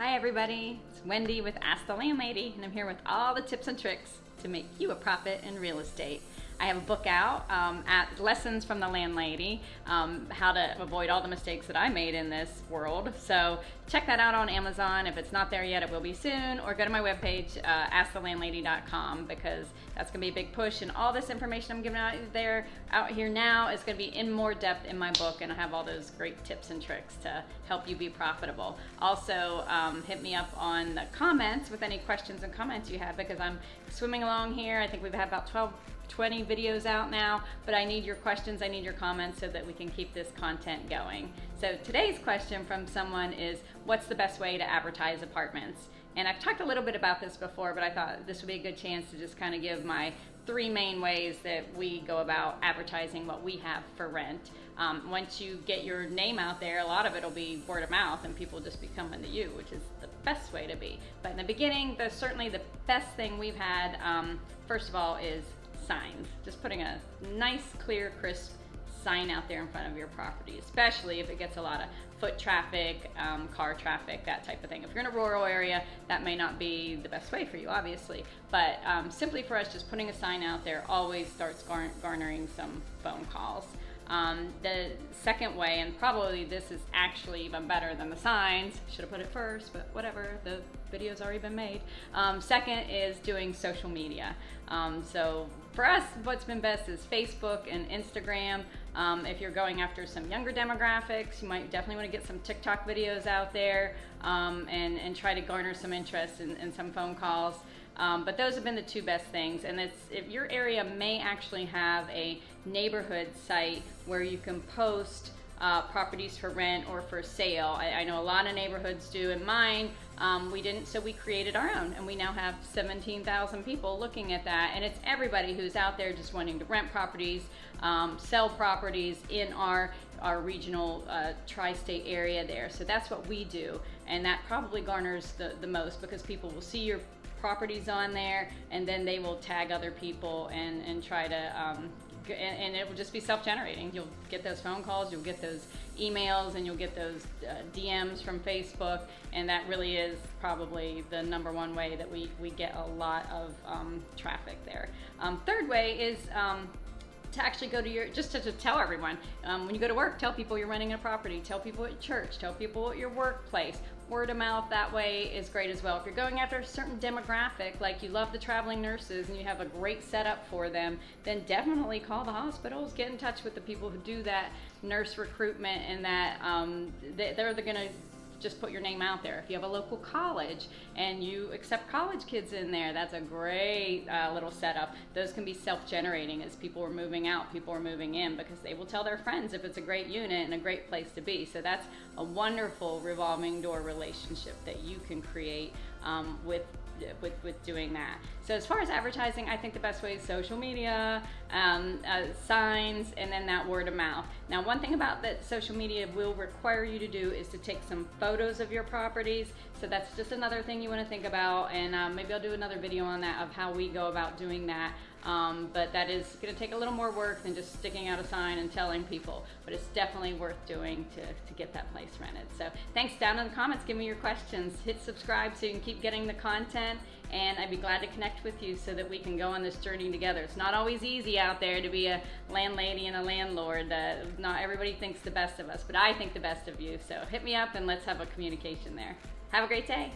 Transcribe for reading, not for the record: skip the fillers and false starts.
Hi everybody, it's Wendy with Ask the Landlady, and I'm here with all the tips and tricks to make you a profit in real estate. I have a book out at Lessons from the Landlady, how to avoid all the mistakes that I made in this world. So check that out on Amazon. If it's not there yet, it will be soon. Or go to my webpage, askthelandlady.com, because that's going to be a big push. And all this information I'm giving out here now is going to be in more depth in my book, and I have all those great tips and tricks to help you be profitable. Also, hit me up on the comments with any questions and comments you have, because I'm swimming along here. I think we've had about 20 videos out now, but I need your questions, I need your comments so that we can keep this content going. So today's question from someone is, what's the best way to advertise apartments? And I've talked a little bit about this before, but I thought this would be a good chance to just kind of give my 3 main ways that we go about advertising what we have for rent. Once you get your name out there, a lot of it will be word of mouth and people just be coming to you, which is the best way to be. But in the beginning, certainly the best thing we've had, first of all, is signs. Just putting a nice, clear, crisp sign out there in front of your property, especially if it gets a lot of foot traffic, car traffic, that type of thing. If you're in a rural area, that may not be the best way for you, obviously, but simply for us, just putting a sign out there always starts garnering some phone calls. The second way, and probably this is actually even better than the signs, should have put it first, but whatever, the video's already been made. Second is doing social media. So for us, what's been best is Facebook and Instagram. If you're going after some younger demographics, you might definitely want to get some TikTok videos out there and try to garner some interest and some phone calls. But those have been the 2 best things. And if your area may actually have a neighborhood site where you can post properties for rent or for sale. I know a lot of neighborhoods do. In mine, we didn't, so we created our own, and we now have 17,000 people looking at that, and it's everybody who's out there just wanting to rent properties, sell properties in our regional tri-state area there. So that's what we do, and that probably garners the most, because people will see your properties on there, and then they will tag other people and try to and it will just be self-generating. You'll get those phone calls, you'll get those emails, and you'll get those DMs from Facebook, and that really is probably the #1 way that we get a lot of traffic there. Third way is to actually go to just to tell everyone. When you go to work, tell people you're renting a property, tell people at church, tell people at your workplace. Word of mouth that way is great as well. If you're going after a certain demographic, like you love the traveling nurses and you have a great setup for them, then definitely call the hospitals, get in touch with the people who do that nurse recruitment, and that they're gonna just put your name out there. If you have a local college and you accept college kids in there, that's a great little setup. Those can be self-generating. As people are moving out, people are moving in, because they will tell their friends if it's a great unit and a great place to be. So that's a wonderful revolving door relationship that you can create with doing that. So as far as advertising, I think the best way is social media, signs, and then that word of mouth. Now, one thing about that social media will require you to do is to take some photos of your properties. So that's just another thing you want to think about, and maybe I'll do another video on that, of how we go about doing that. But that is going to take a little more work than just sticking out a sign and telling people, but it's definitely worth doing to get that place rented. So thanks. Down in the comments, give me your questions. Hit subscribe so you can keep getting the content, and I'd be glad to connect with you so that we can go on this journey together. It's not always easy out there to be a landlady and a landlord. Not everybody thinks the best of us, but I think the best of you. So hit me up and let's have a communication there. Have a great day.